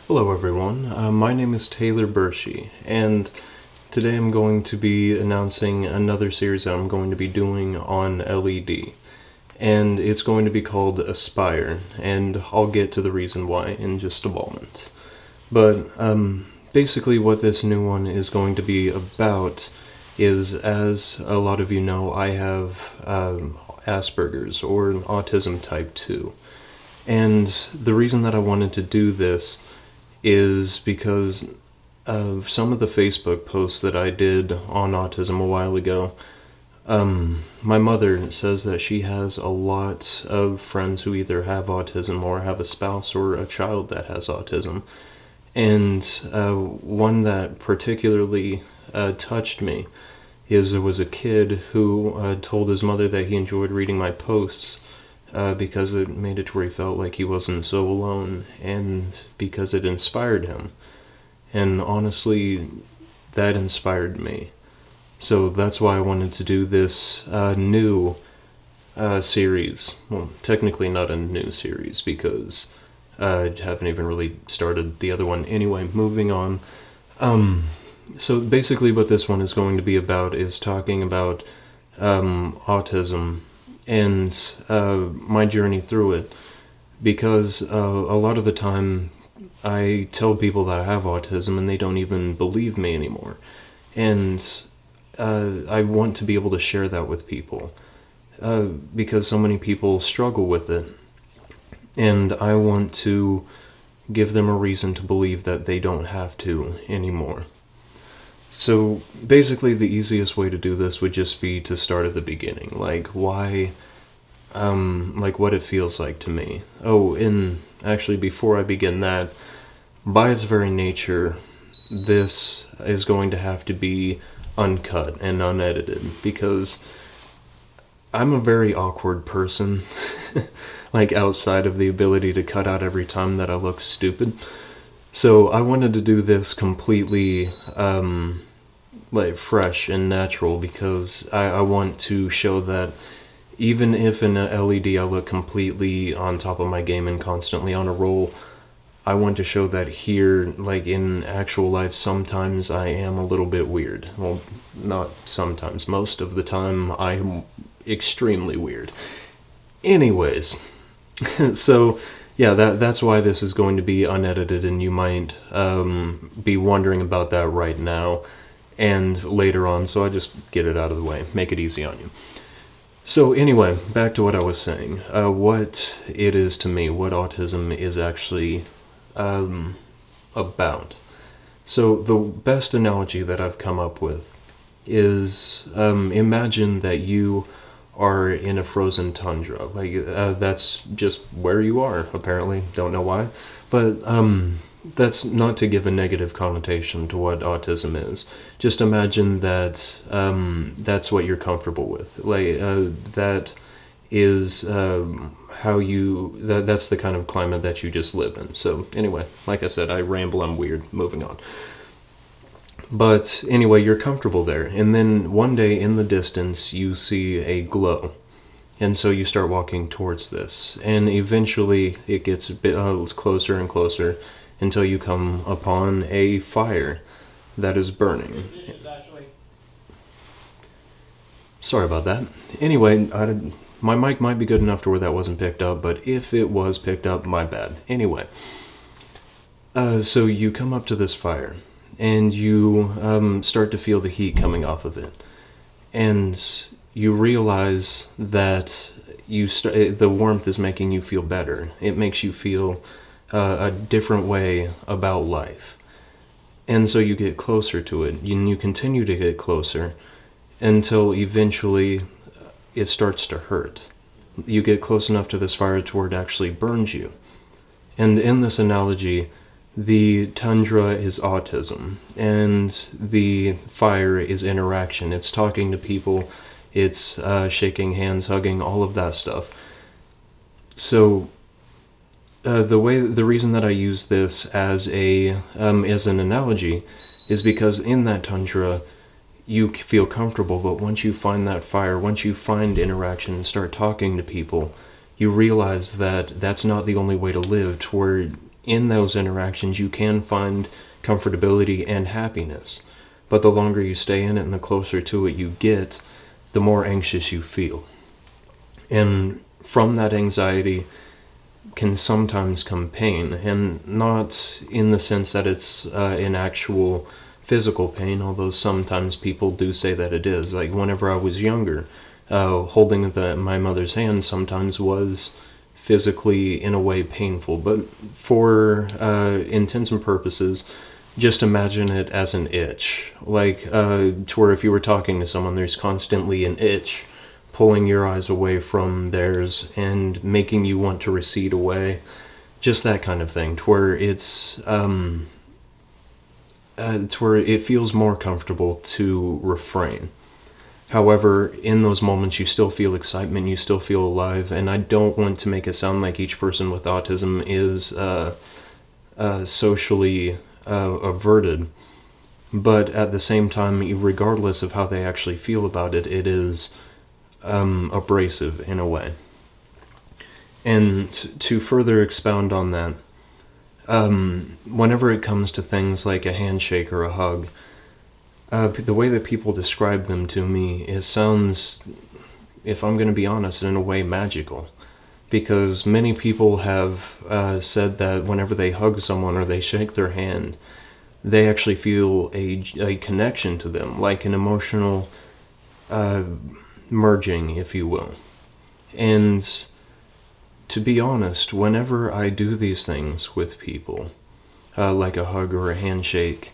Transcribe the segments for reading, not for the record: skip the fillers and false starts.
Hello everyone, my name is Taylor Bershey, and today I'm going to be announcing another series that I'm going to be doing on LED, and it's going to be called ASPIRE, and I'll get to the reason why in just a moment. But basically what this new one is going to be about is, as a lot of you know, I have Asperger's, or Autism type 2. And the reason that I wanted to do this is because of some of the Facebook posts that I did on autism a while ago. My mother says that she has a lot of friends who either have autism or have a spouse or a child that has autism. And one that particularly touched me is there was a kid who told his mother that he enjoyed reading my posts because it made it to where he felt like he wasn't so alone, and because it inspired him. And honestly, that inspired me. So that's why I wanted to do this new series. Well, technically not a new series, because I haven't even really started the other one. Anyway, moving on. So basically what this one is going to be about is talking about autism and my journey through it, because a lot of the time I tell people that I have autism and they don't even believe me anymore, and I want to be able to share that with people because so many people struggle with it, and I want to give them a reason to believe that they don't have to anymore. So basically the easiest way to do this would just be to start at the beginning, like why, like what it feels like to me. Oh, and actually before I begin that, by its very nature, this is going to have to be uncut and unedited, because I'm a very awkward person, like outside of the ability to cut out every time that I look stupid. So I wanted to do this completely like fresh and natural, because I want to show that even if in a LED I look completely on top of my game and constantly on a roll, I want to show that here, like in actual life, sometimes I am a little bit weird. Well, not sometimes, most of the time I'm extremely weird. Anyways, so yeah, that's why this is going to be unedited, and you might be wondering about that right now and later on, so I just get it out of the way, make it easy on you. So anyway, back to what I was saying, what it is to me, what autism is actually about. So the best analogy that I've come up with is, imagine that you are in a frozen tundra. Like that's just where you are, apparently, don't know why, but that's not to give a negative connotation to what autism is. Just imagine that that's what you're comfortable with. Like that is how you, that's the kind of climate that you just live in. So anyway, like I said, I ramble, I'm weird, moving on. But anyway, you're comfortable there, and then one day in the distance you see a glow. And so you start walking towards this, and eventually it gets a bit closer and closer until you come upon a fire that is burning. Sorry about that. Anyway, my mic might be good enough to where that wasn't picked up, but if it was picked up, my bad. Anyway, so you come up to this fire, and you start to feel the heat coming off of it, and you realize that the warmth is making you feel better. It makes you feel a different way about life. And so you get closer to it, and you continue to get closer until eventually it starts to hurt. You get close enough to this fire to where it actually burns you. And in this analogy, the tundra is autism, and the fire is interaction. It's talking to people, it's shaking hands, hugging, all of that stuff. So the reason that I use this as an analogy is because in that tundra you feel comfortable, but once you find that fire, once you find interaction and start talking to people, you realize that that's not the only way to live, to where in those interactions you can find comfortability and happiness. But the longer you stay in it and the closer to it you get, the more anxious you feel. And from that anxiety can sometimes come pain, and not in the sense that it's an actual physical pain, although sometimes people do say that it is. Like whenever I was younger, holding my mother's hand sometimes was physically in a way painful, but for intents and purposes, just imagine it as an itch. Like to where if you were talking to someone, there's constantly an itch pulling your eyes away from theirs and making you want to recede away. Just that kind of thing, to where it feels more comfortable to refrain. However, in those moments you still feel excitement, you still feel alive, and I don't want to make it sound like each person with autism is socially averted, but at the same time, regardless of how they actually feel about it, it is abrasive in a way. And to further expound on that, whenever it comes to things like a handshake or a hug, the way that people describe them to me, it sounds, if I'm going to be honest, in a way magical. Because many people have said that whenever they hug someone or they shake their hand, they actually feel a connection to them, like an emotional merging, if you will. And to be honest, whenever I do these things with people, like a hug or a handshake,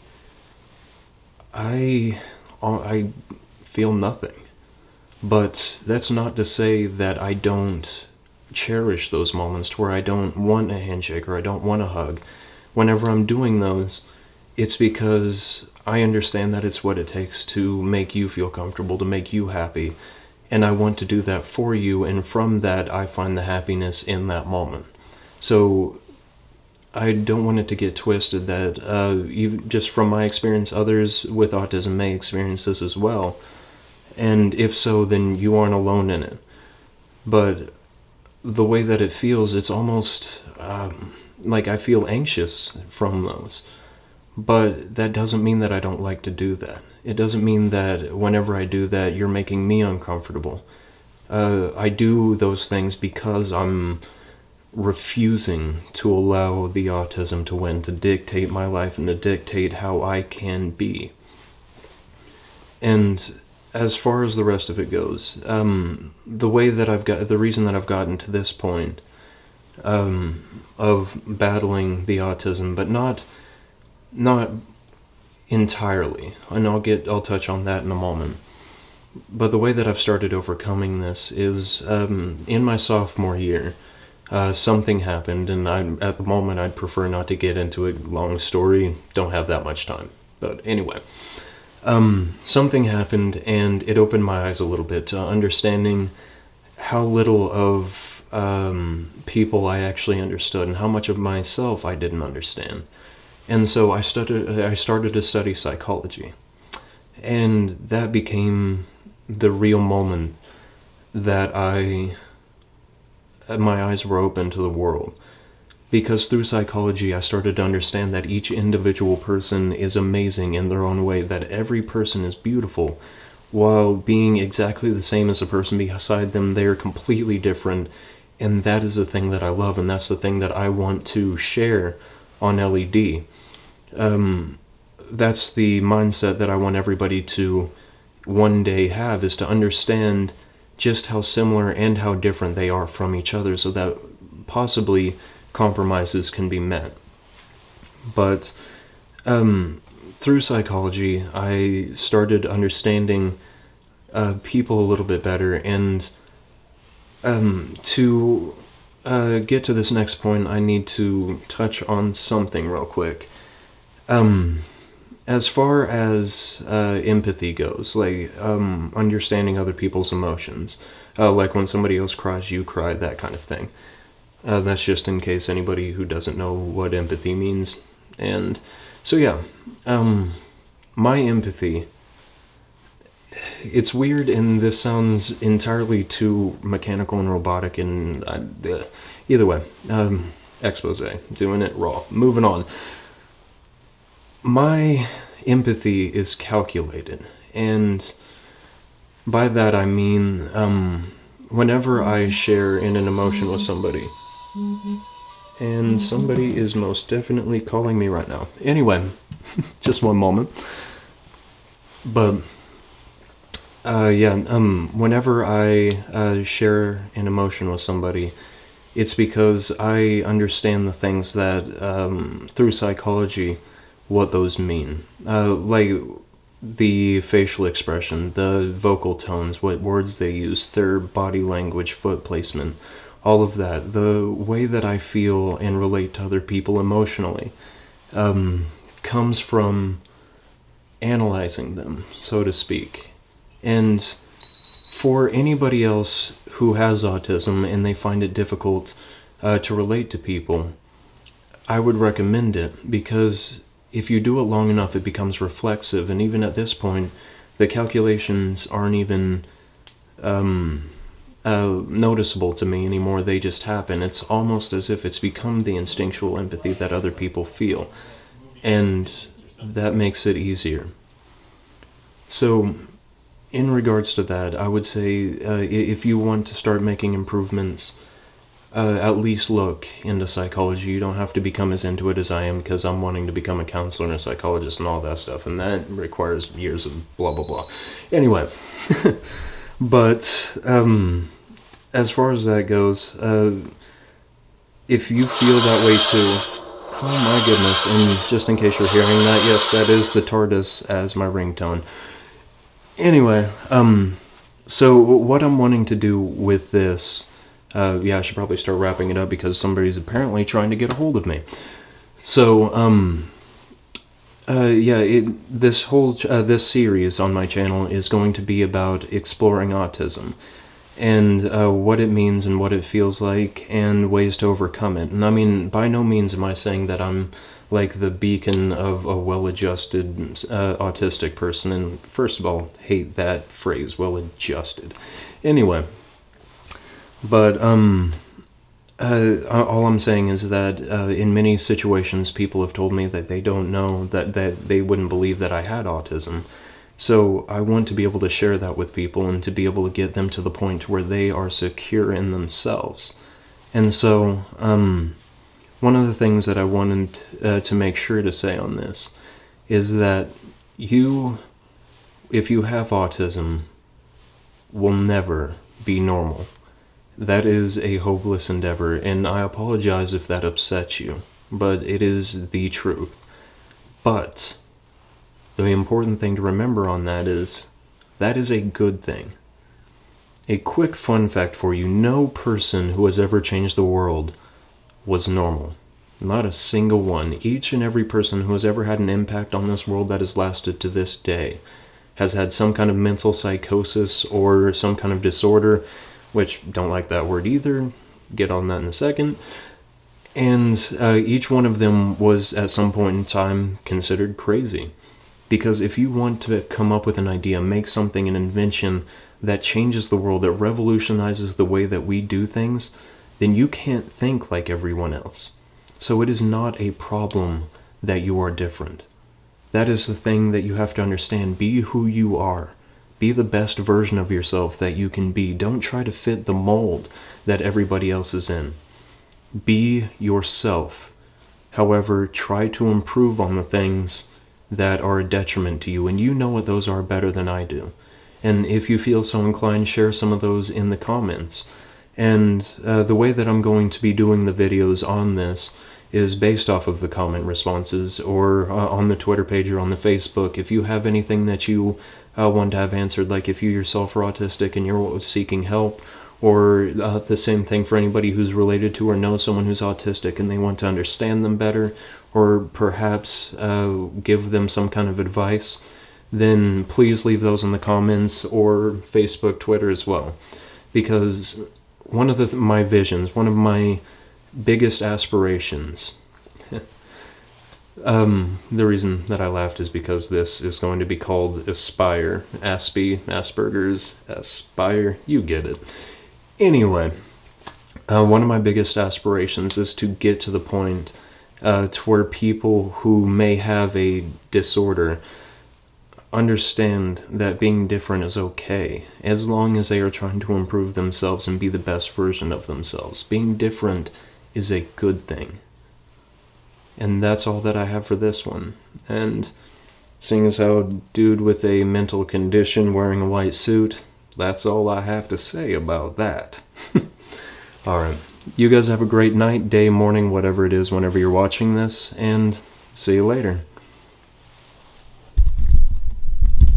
I feel nothing. But that's not to say that I don't cherish those moments to where I don't want a handshake or I don't want a hug. Whenever I'm doing those, it's because I understand that it's what it takes to make you feel comfortable, to make you happy, and I want to do that for you, and from that I find the happiness in that moment. So I don't want it to get twisted that even just from my experience, others with autism may experience this as well, and if so, then you aren't alone in it. But the way that it feels, it's almost like I feel anxious from those. But that doesn't mean that I don't like to do that. It doesn't mean that whenever I do that, you're making me uncomfortable. I do those things because I'm refusing to allow the autism to win, to dictate my life and to dictate how I can be. And as far as the rest of it goes, the reason that I've gotten to this point of battling the autism, but not entirely, and I'll touch on that in a moment. But the way that I've started overcoming this is in my sophomore year, something happened, and at the moment I'd prefer not to get into a long story. Don't have that much time. But anyway, something happened, and it opened my eyes a little bit to understanding how little of people I actually understood, and how much of myself I didn't understand. And so I started to study psychology, and that became the real moment that my eyes were open to the world. Because through psychology I started to understand that each individual person is amazing in their own way, that every person is beautiful. While being exactly the same as the person beside them, they are completely different, and that is the thing that I love, and that's the thing that I want to share on LED. That's the mindset that I want everybody to one day have, is to understand just how similar and how different they are from each other, so that possibly compromises can be met. But through psychology, I started understanding people a little bit better, and to get to this next point, I need to touch on something real quick. As far as empathy goes, like understanding other people's emotions, like when somebody else cries, you cry, that kind of thing. That's just in case anybody who doesn't know what empathy means. And so yeah, my empathy, it's weird, and this sounds entirely too mechanical and robotic, and either way, expose. Doing it raw. Moving on. My empathy is calculated, and by that I mean, whenever I share in an emotion with somebody, and somebody is most definitely calling me right now. Anyway, just one moment. But, whenever I share an emotion with somebody, it's because I understand the things that, through psychology, what those mean. Like the facial expression, the vocal tones, what words they use, their body language, foot placement, all of that. The way that I feel and relate to other people emotionally comes from analyzing them, so to speak. And for anybody else who has autism and they find it difficult to relate to people, I would recommend it, because if you do it long enough, it becomes reflexive, and even at this point, the calculations aren't even noticeable to me anymore. They just happen. It's almost as if it's become the instinctual empathy that other people feel, and that makes it easier. So, in regards to that, I would say if you want to start making improvements, at least look into psychology. You don't have to become as into it as I am, because I'm wanting to become a counselor and a psychologist and all that stuff, and that requires years of blah blah blah. Anyway, but as far as that goes, if you feel that way too, oh my goodness, and just in case you're hearing that, yes, that is the TARDIS as my ringtone. Anyway, so what I'm wanting to do with this, I should probably start wrapping it up, because somebody's apparently trying to get a hold of me. So, this series on my channel is going to be about exploring autism, and what it means and what it feels like, and ways to overcome it. And I mean, by no means am I saying that I'm like the beacon of a well-adjusted autistic person, and first of all, hate that phrase, well-adjusted. Anyway, but all I'm saying is that in many situations, people have told me that they don't know, that they wouldn't believe that I had autism. So I want to be able to share that with people, and to be able to get them to the point where they are secure in themselves. And so, one of the things that I wanted to make sure to say on this is that if you have autism, will never be normal. That is a hopeless endeavor, and I apologize if that upsets you, but it is the truth. But the important thing to remember on that is a good thing. A quick fun fact for you: no person who has ever changed the world was normal. Not a single one. Each and every person who has ever had an impact on this world that has lasted to this day has had some kind of mental psychosis or some kind of disorder, which, don't like that word either, get on that in a second. And each one of them was at some point in time considered crazy. Because if you want to come up with an idea, make something, an invention that changes the world, that revolutionizes the way that we do things, then you can't think like everyone else. So it is not a problem that you are different. That is the thing that you have to understand. Be who you are. Be the best version of yourself that you can be. Don't try to fit the mold that everybody else is in. Be yourself. However, try to improve on the things that are a detriment to you, and you know what those are better than I do. And if you feel so inclined, share some of those in the comments. And the way that I'm going to be doing the videos on this is based off of the comment responses, or on the Twitter page or on the Facebook. If you have anything that you want to have answered, like if you yourself are autistic and you're seeking help, or the same thing for anybody who's related to or knows someone who's autistic and they want to understand them better, or perhaps give them some kind of advice, then please leave those in the comments, or Facebook, Twitter as well. Because one of my visions, one of my biggest aspirations, the reason that I laughed is because this is going to be called ASPIRE. Asperger's, ASPIRE, you get it. Anyway, One of my biggest aspirations is to get to the point to where people who may have a disorder understand that being different is okay, as long as they are trying to improve themselves and be the best version of themselves. Being different is a good thing. And that's all that I have for this one. And seeing as how a dude with a mental condition wearing a white suit, that's all I have to say about that. Alright, you guys have a great night, day, morning, whatever it is whenever you're watching this, and see you later.